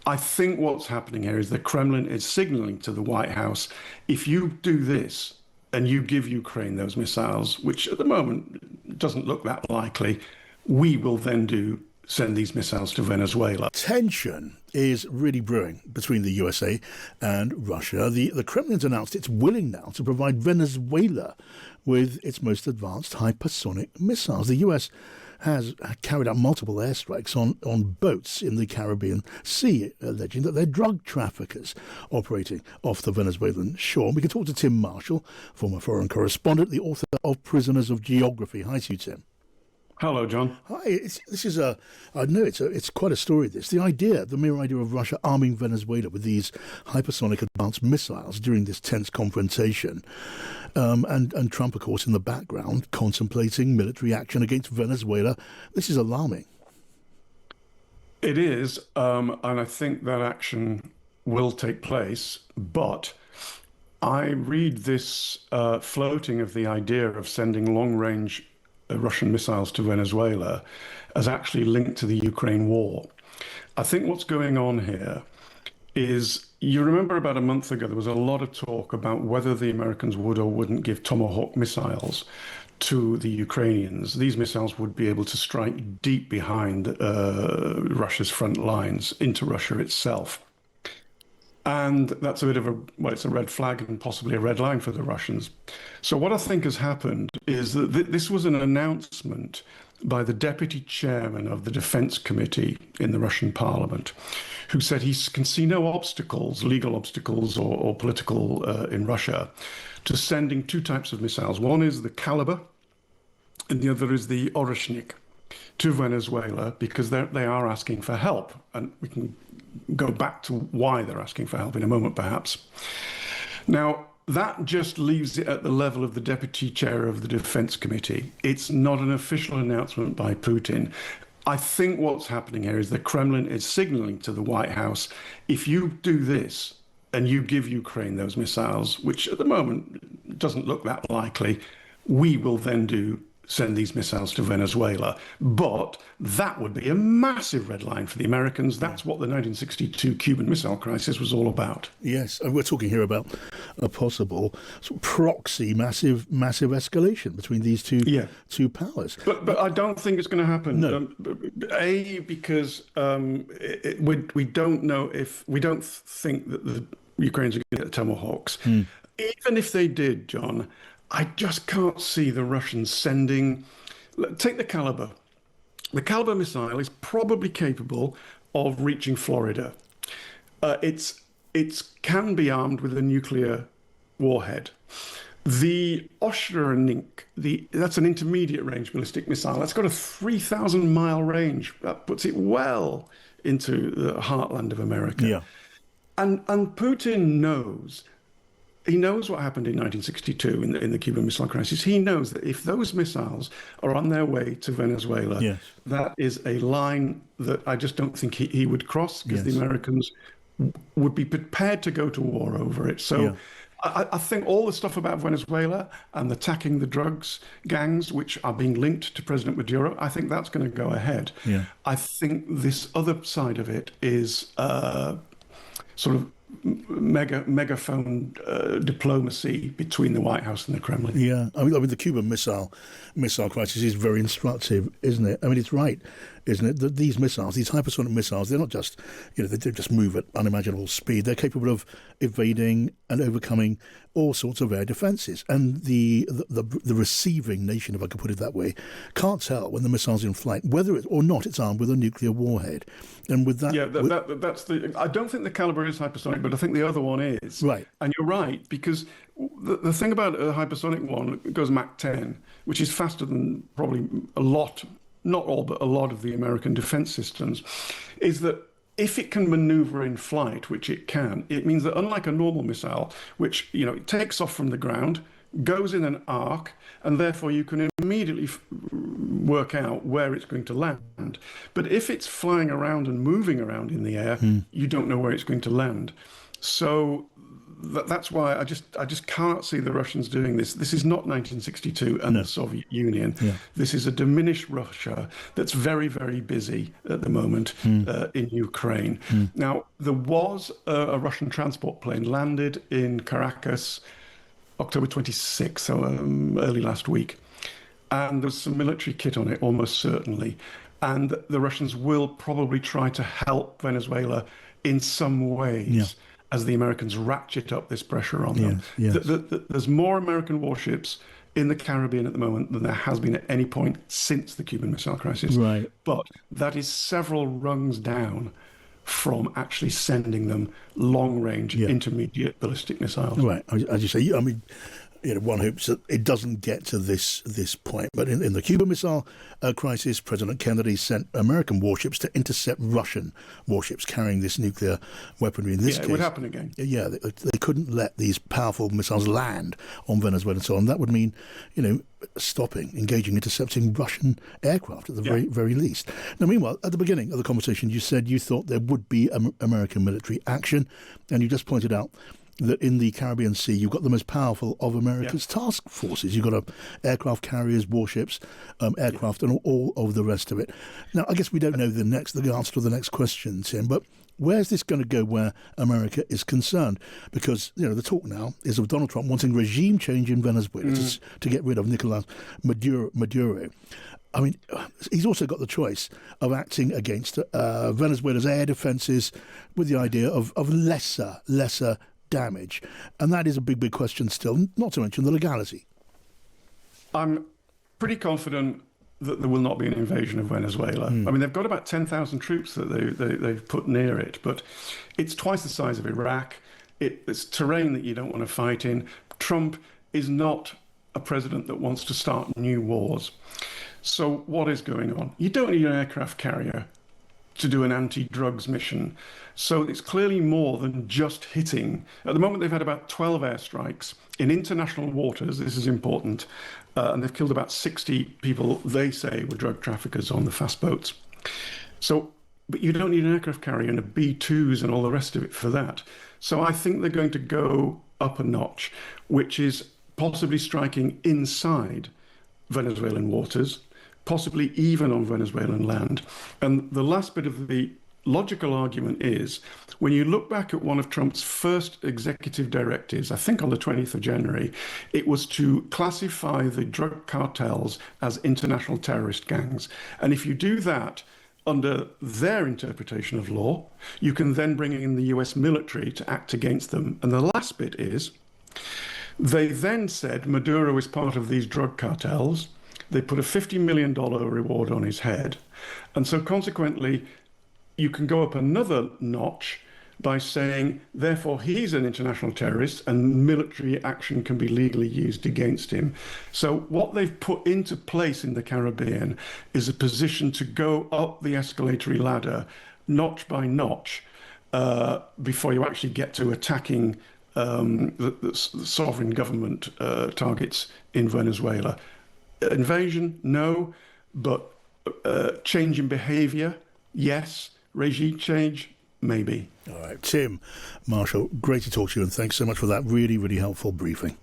I think what's happening here is the Kremlin is signaling to the White House, if you do this and you give Ukraine those missiles, which at the moment doesn't look that likely, we will then send these missiles to Venezuela. Tension is really brewing between the USA and Russia. The Kremlin's announced it's willing now to provide Venezuela with its most advanced hypersonic missiles. The US has carried out multiple airstrikes on boats in the Caribbean Sea, alleging that they're drug traffickers operating off the Venezuelan shore. We can talk to Tim Marshall, former foreign correspondent, the author of Prisoners of Geography. Hi to you, Tim. Hello, John. Hi. It's quite a story, this. The mere idea of Russia arming Venezuela with these hypersonic advanced missiles during this tense confrontation. And Trump, of course, in the background, contemplating military action against Venezuela. This is alarming. It is, and I think that action will take place, but I read this floating of the idea of sending long-range Russian missiles to Venezuela as actually linked to the Ukraine war. I think what's going on here is, you remember about a month ago, there was a lot of talk about whether the Americans would or wouldn't give Tomahawk missiles to the Ukrainians. These missiles would be able to strike deep behind Russia's front lines into Russia itself. And that's a bit of it's a red flag and possibly a red line for the Russians. So what I think has happened is that this was an announcement by the deputy chairman of the Defense Committee in the Russian parliament, who said he can see no obstacles, legal obstacles or political in Russia, to sending two types of missiles. One is the Caliber and the other is the Oreshnik to Venezuela, because they are asking for help. And we can go back to why they're asking for help in a moment, perhaps. Now, that just leaves it at the level of the deputy chair of the Defense Committee. It's not an official announcement by Putin. I think what's happening here is the Kremlin is signaling to the White House, if you do this and you give Ukraine those missiles, which at the moment doesn't look that likely, we will then send these missiles to Venezuela. But that would be a massive red line for the Americans. That's what the 1962 Cuban Missile Crisis was all about. Yes, and we're talking here about a possible sort of proxy massive escalation between these two powers. But I don't think it's going to happen. No. Because we don't know we don't think that the Ukrainians are going to get the Tomahawks. Even if they did, John, I just can't see the Russians sending. Take the Caliber. The Caliber missile is probably capable of reaching Florida. It can be armed with a nuclear warhead. The Oreshnik, that's an intermediate range ballistic missile. That's got a 3,000-mile range. That puts it well into the heartland of America. Yeah. And Putin knows. He knows what happened in 1962 in the Cuban Missile Crisis. He knows that if those missiles are on their way to Venezuela, yes, that is a line that I just don't think he would cross, because the Americans would be prepared to go to war over it. So I think all the stuff about Venezuela and attacking the drugs gangs, which are being linked to President Maduro, I think that's going to go ahead. Yeah. I think this other side of it is sort of megaphone diplomacy between the White House and the Kremlin. Yeah, I mean the Cuban missile crisis is very instructive, isn't it? I mean, it's right, isn't it, that these missiles, these hypersonic missiles, they're not just, they just move at unimaginable speed. They're capable of evading and overcoming all sorts of air defences. And the receiving nation, if I could put it that way, can't tell when the missile's in flight whether it or not it's armed with a nuclear warhead. And with that, that's the. I don't think the Caliber is hypersonic, but I think the other one is. Right. And you're right, because the thing about a hypersonic one, it goes Mach 10, which is faster than probably a lot, not all, but a lot of the American defense systems, is that if it can maneuver in flight, which it can, it means that unlike a normal missile, which, it takes off from the ground, goes in an arc, and therefore you can immediately work out where it's going to land. But if it's flying around and moving around in the air, you don't know where it's going to land. So that's why I just can't see the Russians doing this. This is not 1962 and No. the Soviet Union. Yeah. This is a diminished Russia that's very, very busy at the moment in Ukraine. Now, there was a Russian transport plane landed in Caracas October 26th, so early last week. And there's some military kit on it, almost certainly. And the Russians will probably try to help Venezuela in some ways as the Americans ratchet up this pressure on them. Yes. There's more American warships in the Caribbean at the moment than there has been at any point since the Cuban Missile Crisis. Right. But that is several rungs down from actually sending them long-range, intermediate ballistic missiles. Right, as you say, I mean, one hopes that it doesn't get to this point. But in the Cuban Missile Crisis, President Kennedy sent American warships to intercept Russian warships carrying this nuclear weaponry. In this case, it would happen again. Yeah, they couldn't let these powerful missiles land on Venezuela and so on. That would mean, stopping, engaging, intercepting Russian aircraft at the very least. Now, meanwhile, at the beginning of the conversation, you said you thought there would be American military action, and you just pointed out that in the Caribbean Sea, you've got the most powerful of America's task forces. You've got aircraft carriers, warships, aircraft, and all of the rest of it. Now, I guess we don't know the answer to the next question, Tim, but where's this going to go where America is concerned? Because, the talk now is of Donald Trump wanting regime change in Venezuela to get rid of Nicolas Maduro. I mean, he's also got the choice of acting against Venezuela's air defences with the idea of lesser damage. And that is a big question still, not to mention the legality. I'm pretty confident that there will not be an invasion of Venezuela. I mean, they've got about 10,000 troops that they've put near it, but it's twice the size of Iraq. It's terrain that you don't want to fight in. Trump is not a president that wants to start new wars. So what is going on? You don't need an aircraft carrier to do an anti-drugs mission. So it's clearly more than just hitting. At the moment, they've had about 12 airstrikes in international waters. This is important. And they've killed about 60 people, they say, were drug traffickers on the fast boats. But you don't need an aircraft carrier and a B-2s and all the rest of it for that. So I think they're going to go up a notch, which is possibly striking inside Venezuelan waters, possibly even on Venezuelan land. And the last bit of the logical argument is, when you look back at one of Trump's first executive directives, I think on the 20th of January, it was to classify the drug cartels as international terrorist gangs. And if you do that under their interpretation of law, you can then bring in the US military to act against them. And the last bit is, they then said Maduro is part of these drug cartels. They put a $50 million reward on his head. And so consequently, you can go up another notch by saying, therefore, he's an international terrorist and military action can be legally used against him. So what they've put into place in the Caribbean is a position to go up the escalatory ladder, notch by notch, before you actually get to attacking the sovereign government targets in Venezuela. Invasion, no, but change in behaviour, yes. Regime change, maybe. All right, Tim Marshall, great to talk to you, and thanks so much for that really, really helpful briefing.